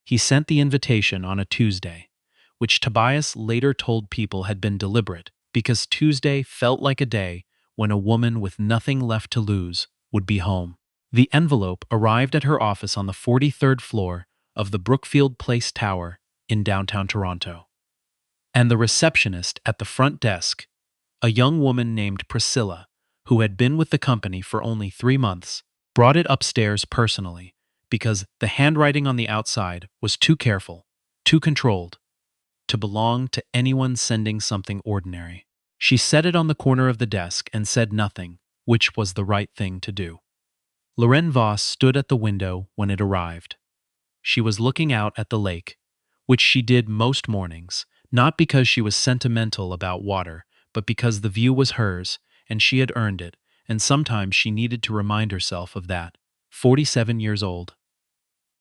He sent the invitation on a Tuesday, which Tobias later told people had been deliberate because Tuesday felt like a day when a woman with nothing left to lose would be home. The envelope arrived at her office on the 43rd floor of the Brookfield Place Tower in downtown Toronto. And the receptionist at the front desk, a young woman named Priscilla, who had been with the company for only 3 months, brought it upstairs personally because the handwriting on the outside was too careful, too controlled, to belong to anyone sending something ordinary. She set it on the corner of the desk and said nothing, which was the right thing to do. Lorenne Voss stood at the window when it arrived. She was looking out at the lake, which she did most mornings, not because she was sentimental about water, but because the view was hers, and she had earned it, and sometimes she needed to remind herself of that. 47 years old.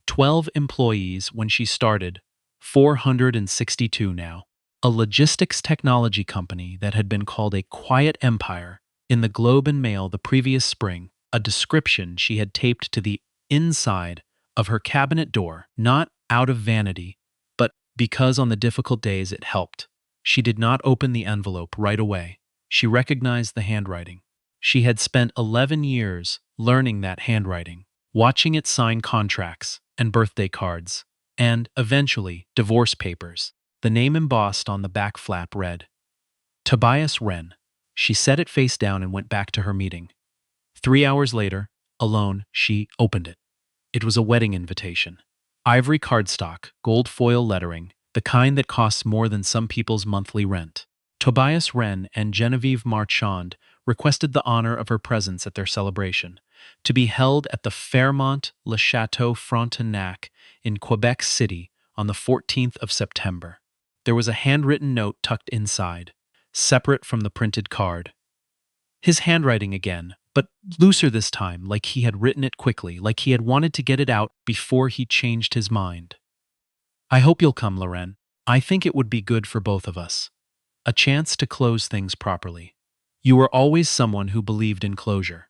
12 employees when she started, 462 now. A logistics technology company that had been called a quiet empire in the Globe and Mail the previous spring, a description she had taped to the inside of her cabinet door, not out of vanity, but because on the difficult days it helped. She did not open the envelope right away. She recognized the handwriting. She had spent 11 years learning that handwriting, watching it sign contracts and birthday cards, and, eventually, divorce papers. The name embossed on the back flap read, Tobias Wren. She set it face down and went back to her meeting. 3 hours later, alone, she opened it. It was a wedding invitation. Ivory cardstock, gold foil lettering, the kind that costs more than some people's monthly rent. Tobias Wren and Genevieve Marchand requested the honor of her presence at their celebration, to be held at the Fairmont Le Chateau Frontenac in Quebec City on the 14th of September. There was a handwritten note tucked inside, separate from the printed card. His handwriting again, but looser this time, like he had written it quickly, like he had wanted to get it out before he changed his mind. I hope you'll come, Lorenne. I think it would be good for both of us. A chance to close things properly. You were always someone who believed in closure.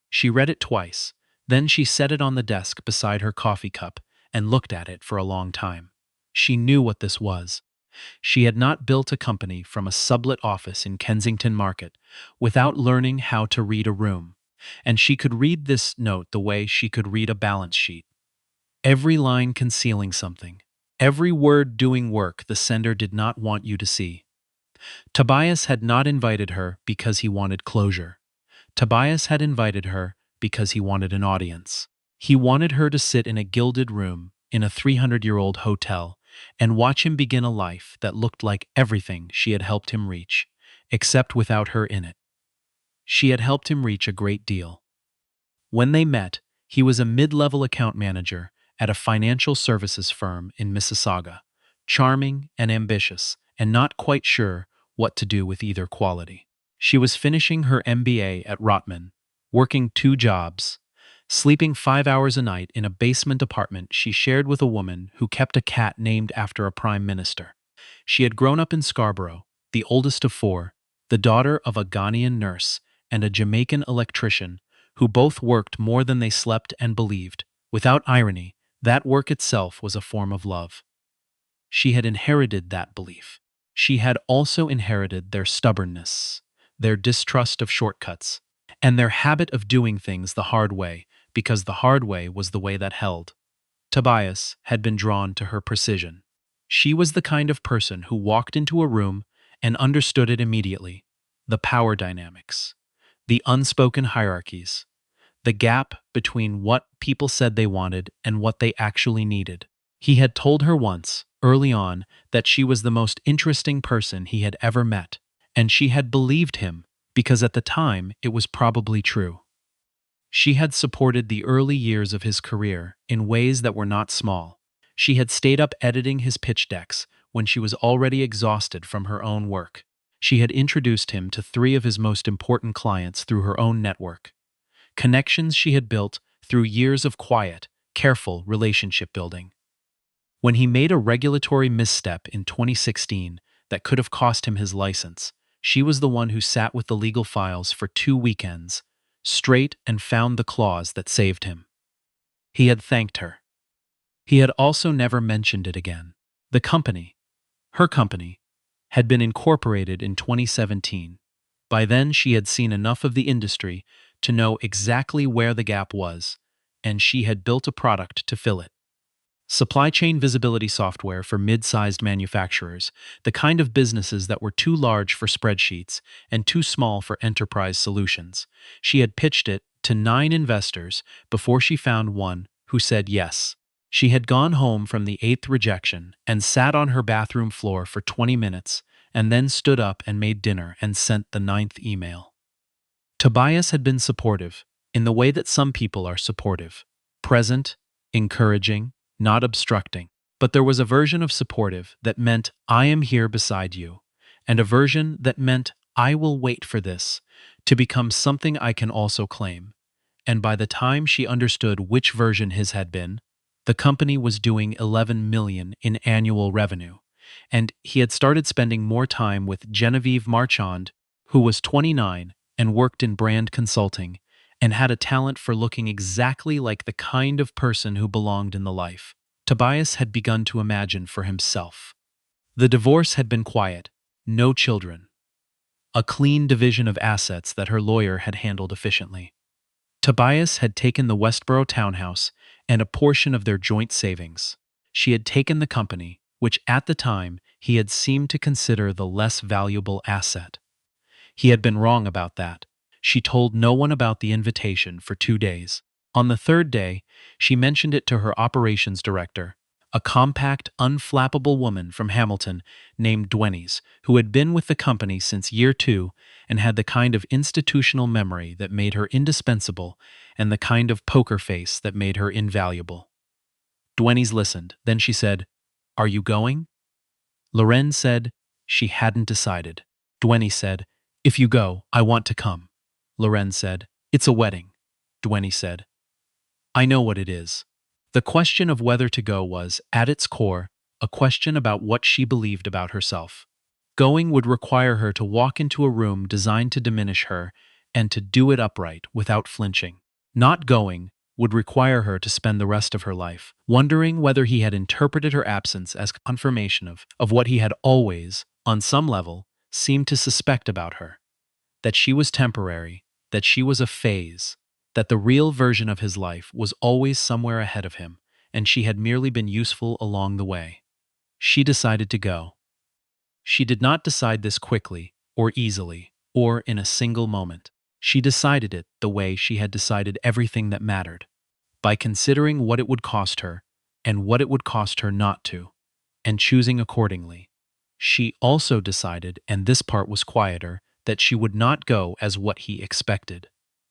She read it twice, then she set it on the desk beside her coffee cup and looked at it for a long time. She knew what this was. She had not built a company from a sublet office in Kensington Market without learning how to read a room, and she could read this note the way she could read a balance sheet. Every line concealing something, every word doing work the sender did not want you to see. Tobias had not invited her because he wanted closure. Tobias had invited her because he wanted an audience. He wanted her to sit in a gilded room in a 300-year-old hotel and watch him begin a life that looked like everything she had helped him reach, except without her in it. She had helped him reach a great deal. When they met, he was a mid-level account manager at a financial services firm in Mississauga, charming and ambitious, and not quite sure what to do with either quality. She was finishing her MBA at Rotman, working 2 jobs, sleeping 5 hours a night in a basement apartment she shared with a woman who kept a cat named after a prime minister. She had grown up in Scarborough, the oldest of 4, the daughter of a Ghanaian nurse and a Jamaican electrician who both worked more than they slept and believed. Without irony, that work itself was a form of love. She had inherited that belief. She had also inherited their stubbornness, their distrust of shortcuts, and their habit of doing things the hard way because the hard way was the way that held. Tobias had been drawn to her precision. She was the kind of person who walked into a room and understood it immediately. The power dynamics, the unspoken hierarchies, the gap between what people said they wanted and what they actually needed. He had told her once, early on, that she was the most interesting person he had ever met, and she had believed him because at the time it was probably true. She had supported the early years of his career in ways that were not small. She had stayed up editing his pitch decks when she was already exhausted from her own work. She had introduced him to 3 of his most important clients through her own network. Connections she had built through years of quiet, careful relationship building. When he made a regulatory misstep in 2016 that could have cost him his license, she was the one who sat with the legal files for 2 weekends, straight, and found the clause that saved him. He had thanked her. He had also never mentioned it again. The company, her company, had been incorporated in 2017. By then, she had seen enough of the industry to know exactly where the gap was, and she had built a product to fill it. Supply chain visibility software for mid-sized manufacturers, the kind of businesses that were too large for spreadsheets and too small for enterprise solutions. She had pitched it to 9 investors before she found one who said yes. She had gone home from the 8th rejection and sat on her bathroom floor for 20 minutes and then stood up and made dinner and sent the 9th email. Tobias had been supportive, in the way that some people are supportive. Present, encouraging, not obstructing. But there was a version of supportive that meant, I am here beside you, and a version that meant, I will wait for this to become something I can also claim. And by the time she understood which version his had been, the company was doing 11 million in annual revenue, and he had started spending more time with Genevieve Marchand, who was 29 and worked in brand consulting, and had a talent for looking exactly like the kind of person who belonged in the life Tobias had begun to imagine for himself. The divorce had been quiet, no children, a clean division of assets that her lawyer had handled efficiently. Tobias had taken the Westboro townhouse and a portion of their joint savings. She had taken the company, which at the time he had seemed to consider the less valuable asset. He had been wrong about that. She told no one about the invitation for 2 days. On the 3rd day, she mentioned it to her operations director, a compact, unflappable woman from Hamilton named Dwennies, who had been with the company since year 2 and had the kind of institutional memory that made her indispensable and the kind of poker face that made her invaluable. Dwennies listened. Then she said, "Are you going?" Lorenne said she hadn't decided. Dwenny said, "If you go, I want to come." Lorenne said, "It's a wedding." Dwenny said, "I know what it is." The question of whether to go was, at its core, a question about what she believed about herself. Going would require her to walk into a room designed to diminish her and to do it upright without flinching. Not going would require her to spend the rest of her life wondering whether he had interpreted her absence as confirmation of what he had always, on some level, seemed to suspect about her. That she was temporary, that she was a phase, that the real version of his life was always somewhere ahead of him, and she had merely been useful along the way. She decided to go. She did not decide this quickly, or easily, or in a single moment. She decided it the way she had decided everything that mattered, by considering what it would cost her, and what it would cost her not to, and choosing accordingly. She also decided, and this part was quieter, that she would not go as what he expected.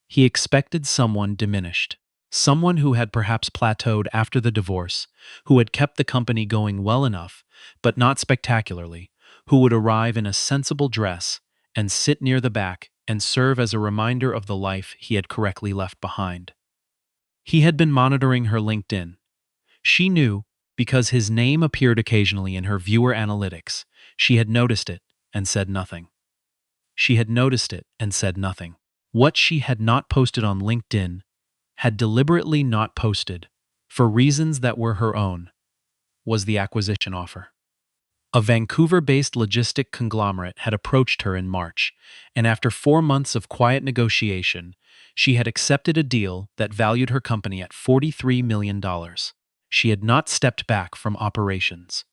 He expected someone diminished, someone who had perhaps plateaued after the divorce, who had kept the company going well enough, but not spectacularly, who would arrive in a sensible dress and sit near the back and serve as a reminder of the life he had correctly left behind. He had been monitoring her LinkedIn. She knew, because his name appeared occasionally in her viewer analytics. She had noticed it and said nothing. She had noticed it and said nothing. What she had not posted on LinkedIn, had deliberately not posted, for reasons that were her own, was the acquisition offer. A Vancouver-based logistic conglomerate had approached her in March, and after 4 months of quiet negotiation, she had accepted a deal that valued her company at $43 million. She had not stepped back from operations.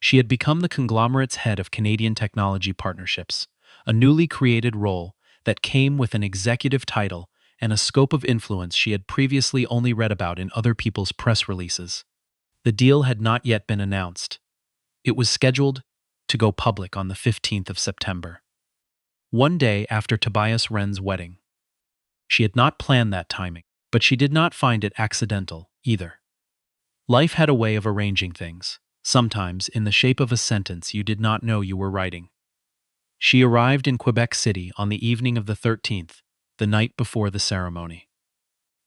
She had become the conglomerate's head of Canadian Technology Partnerships, a newly created role that came with an executive title and a scope of influence she had previously only read about in other people's press releases. The deal had not yet been announced. It was scheduled to go public on the 15th of September, one day after Tobias Wren's wedding. She had not planned that timing, but she did not find it accidental either. Life had a way of arranging things, sometimes in the shape of a sentence you did not know you were writing. She arrived in Quebec City on the evening of the 13th, the night before the ceremony.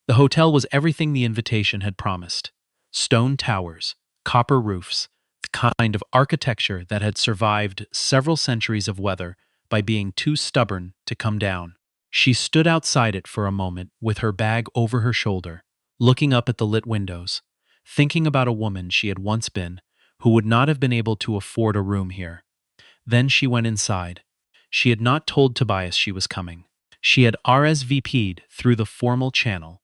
The hotel was everything the invitation had promised: stone towers, copper roofs, the kind of architecture that had survived several centuries of weather by being too stubborn to come down. She stood outside it for a moment with her bag over her shoulder, looking up at the lit windows, thinking about a woman she had once been, who would not have been able to afford a room here. Then she went inside. She had not told Tobias she was coming. She had RSVP'd through the formal channel,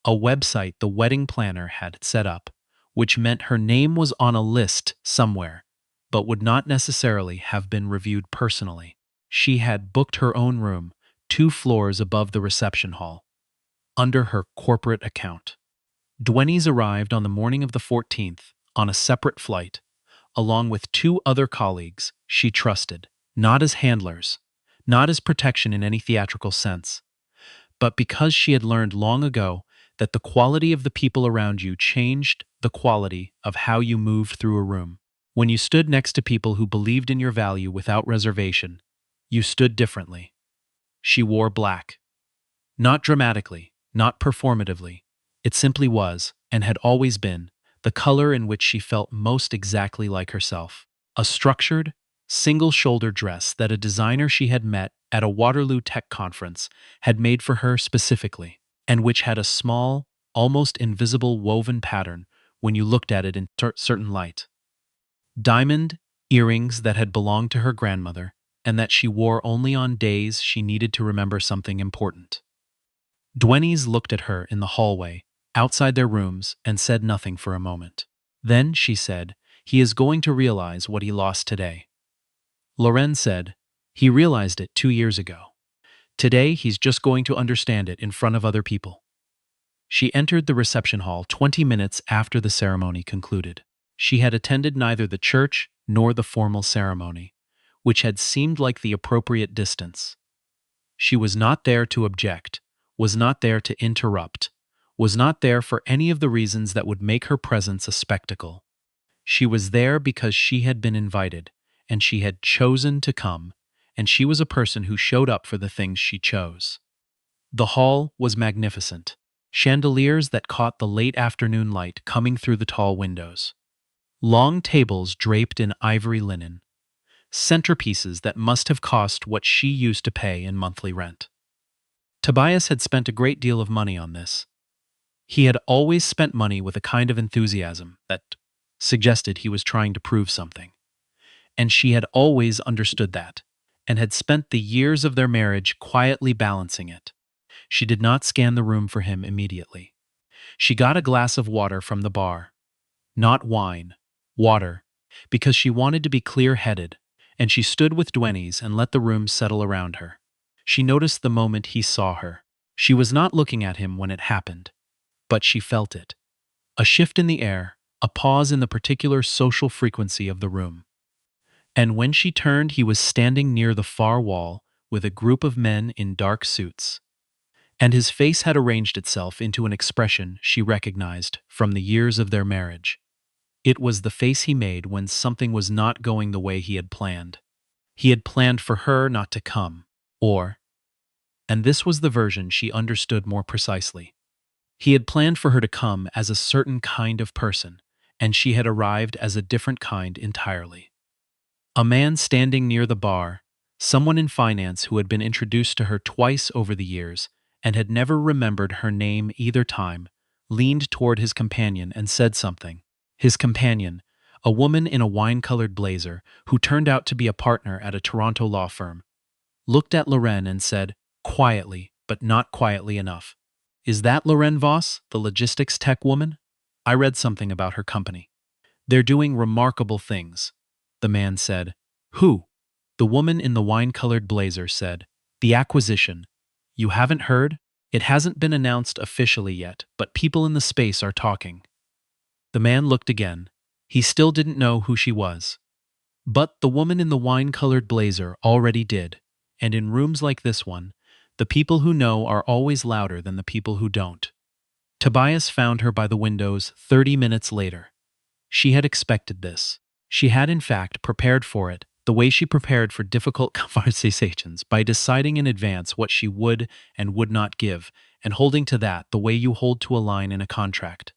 a website the wedding planner had set up, which meant her name was on a list somewhere, but would not necessarily have been reviewed personally. She had booked her own room, 2 floors above the reception hall, under her corporate account. Dwenny's arrived on the morning of the 14th on a separate flight, along with 2 other colleagues she trusted, not as handlers, not as protection in any theatrical sense, but because she had learned long ago that the quality of the people around you changed the quality of how you moved through a room. When you stood next to people who believed in your value without reservation, you stood differently. She wore black. Not dramatically, not performatively. It simply was, and had always been, the color in which she felt most exactly like herself. A structured, single-shoulder dress that a designer she had met at a Waterloo Tech conference had made for her specifically, and which had a small, almost invisible woven pattern when you looked at it in certain light. Diamond earrings that had belonged to her grandmother, and that she wore only on days she needed to remember something important. Dwenny's looked at her in the hallway, outside their rooms, and said nothing for a moment. Then she said, "He is going to realize what he lost today." Lorenne said, "He realized it 2 years ago. Today he's just going to understand it in front of other people." She entered the reception hall 20 minutes after the ceremony concluded. She had attended neither the church nor the formal ceremony, which had seemed like the appropriate distance. She was not there to object, was not there to interrupt, was not there for any of the reasons that would make her presence a spectacle. She was there because she had been invited, and she had chosen to come, and she was a person who showed up for the things she chose. The hall was magnificent. Chandeliers that caught the late afternoon light coming through the tall windows. Long tables draped in ivory linen. Centerpieces that must have cost what she used to pay in monthly rent. Tobias had spent a great deal of money on this. He had always spent money with a kind of enthusiasm that suggested he was trying to prove something. And she had always understood that, and had spent the years of their marriage quietly balancing it. She did not scan the room for him immediately. She got a glass of water from the bar. Not wine, water, because she wanted to be clear-headed, and she stood with Dwenny's and let the room settle around her. She noticed the moment he saw her. She was not looking at him when it happened, but she felt it. A shift in the air, a pause in the particular social frequency of the room. And when she turned, he was standing near the far wall with a group of men in dark suits. And his face had arranged itself into an expression she recognized from the years of their marriage. It was the face he made when something was not going the way he had planned. He had planned for her not to come, and this was the version she understood more precisely. He had planned for her to come as a certain kind of person, and she had arrived as a different kind entirely. A man standing near the bar, someone in finance who had been introduced to her twice over the years and had never remembered her name either time, leaned toward his companion and said something. His companion, a woman in a wine-colored blazer who turned out to be a partner at a Toronto law firm, looked at Lorenne and said, quietly, but not quietly enough, "Is that Lorenne Voss, the logistics tech woman? I read something about her company. They're doing remarkable things." The man said, "Who?" The woman in the wine-colored blazer said, "The acquisition. You haven't heard? It hasn't been announced officially yet, but people in the space are talking." The man looked again. He still didn't know who she was. But the woman in the wine-colored blazer already did, and in rooms like this one, the people who know are always louder than the people who don't. Tobias found her by the windows 30 minutes later. She had expected this. She had in fact prepared for it, the way she prepared for difficult conversations, by deciding in advance what she would and would not give, and holding to that the way you hold to a line in a contract.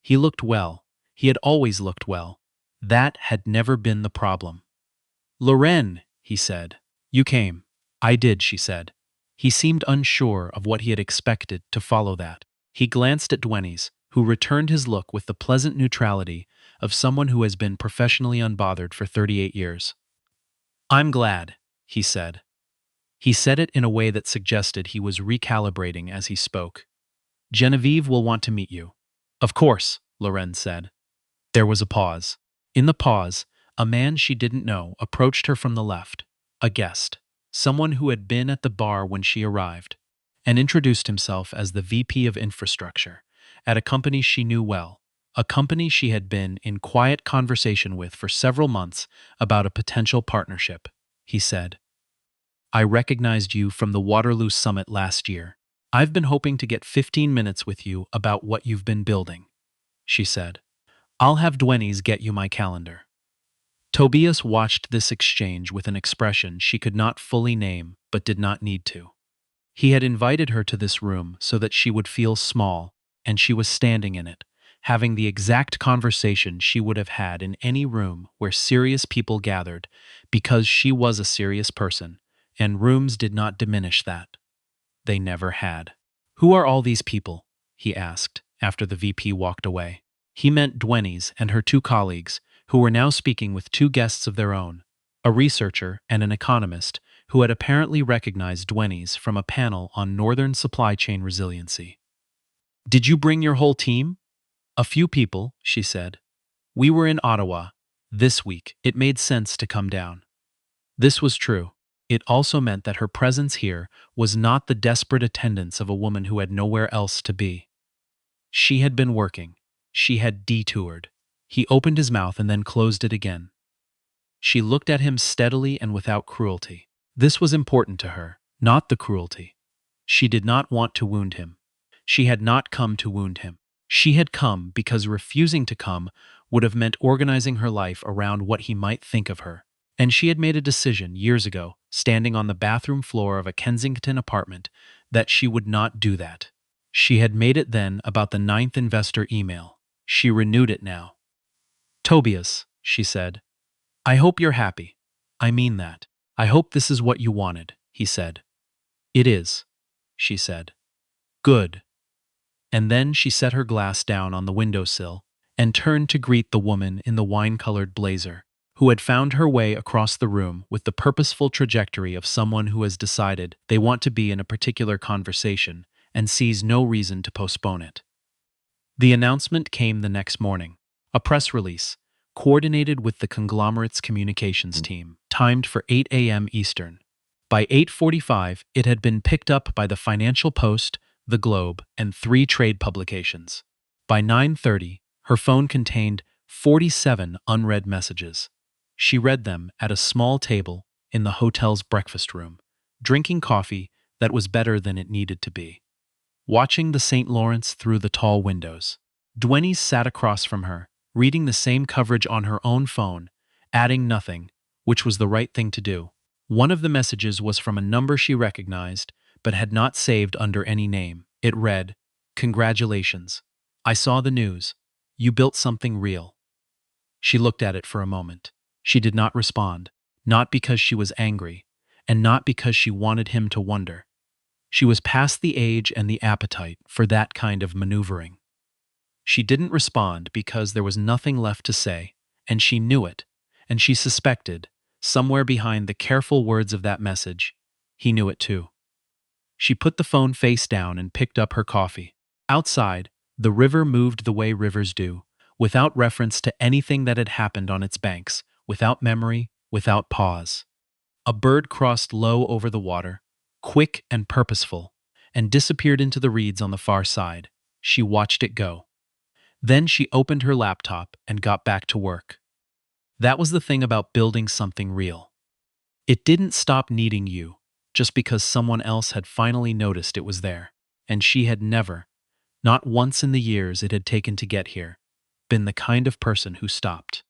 He looked well. He had always looked well. That had never been the problem. "Lorenne," he said. "You came." "I did," she said. He seemed unsure of what he had expected to follow that. He glanced at Dwenny's, who returned his look with the pleasant neutrality of someone who has been professionally unbothered for 38 years. "I'm glad," he said. He said it in a way that suggested he was recalibrating as he spoke. "Genevieve will want to meet you." "Of course," Lorenne said. There was a pause. In the pause, a man she didn't know approached her from the left, a guest, someone who had been at the bar when she arrived, and introduced himself as the VP of Infrastructure at a company she knew well, a company she had been in quiet conversation with for several months about a potential partnership. He said, "I recognized you from the Waterloo Summit last year. I've been hoping to get 15 minutes with you about what you've been building," she said. "I'll have Dwenny's get you my calendar." Tobias watched this exchange with an expression she could not fully name but did not need to. He had invited her to this room so that she would feel small, and she was standing in it, having the exact conversation she would have had in any room where serious people gathered, because she was a serious person, and rooms did not diminish that. They never had. "Who are all these people?" he asked, after the VP walked away. He meant Dwenny's and her two colleagues, who were now speaking with two guests of their own, a researcher and an economist, who had apparently recognized Dwenny's from a panel on Northern supply chain resiliency. "Did you bring your whole team?" "A few people," she said. "We were in Ottawa this week. It made sense to come down." This was true. It also meant that her presence here was not the desperate attendance of a woman who had nowhere else to be. She had been working. She had detoured. He opened his mouth and then closed it again. She looked at him steadily and without cruelty. This was important to her, not the cruelty. She did not want to wound him. She had not come to wound him. She had come because refusing to come would have meant organizing her life around what he might think of her. And she had made a decision years ago, standing on the bathroom floor of a Kensington apartment, that she would not do that. She had made it then about the 9th investor email. She renewed it now. "Tobias," she said, "I hope you're happy. I mean that. I hope this is what you wanted," he said. "It is," she said. "Good." And then she set her glass down on the windowsill and turned to greet the woman in the wine-colored blazer, who had found her way across the room with the purposeful trajectory of someone who has decided they want to be in a particular conversation and sees no reason to postpone it. The announcement came the next morning, a press release, coordinated with the conglomerate's communications team, timed for 8 a.m. Eastern. By 8:45, it had been picked up by the Financial Post, the Globe, and 3 trade publications. By 9:30, her phone contained 47 unread messages. She read them at a small table in the hotel's breakfast room, drinking coffee that was better than it needed to be. Watching the St. Lawrence through the tall windows. Dwenny sat across from her, reading the same coverage on her own phone, adding nothing, which was the right thing to do. One of the messages was from a number she recognized, but had not saved under any name. It read, "Congratulations. I saw the news. You built something real." She looked at it for a moment. She did not respond, not because she was angry, and not because she wanted him to wonder. She was past the age and the appetite for that kind of maneuvering. She didn't respond because there was nothing left to say, and she knew it, and she suspected, somewhere behind the careful words of that message, he knew it too. She put the phone face down and picked up her coffee. Outside, the river moved the way rivers do, without reference to anything that had happened on its banks, without memory, without pause. A bird crossed low over the water, quick and purposeful, and disappeared into the reeds on the far side. She watched it go. Then she opened her laptop and got back to work. That was the thing about building something real. It didn't stop needing you just because someone else had finally noticed it was there, and she had never, not once in the years it had taken to get here, been the kind of person who stopped.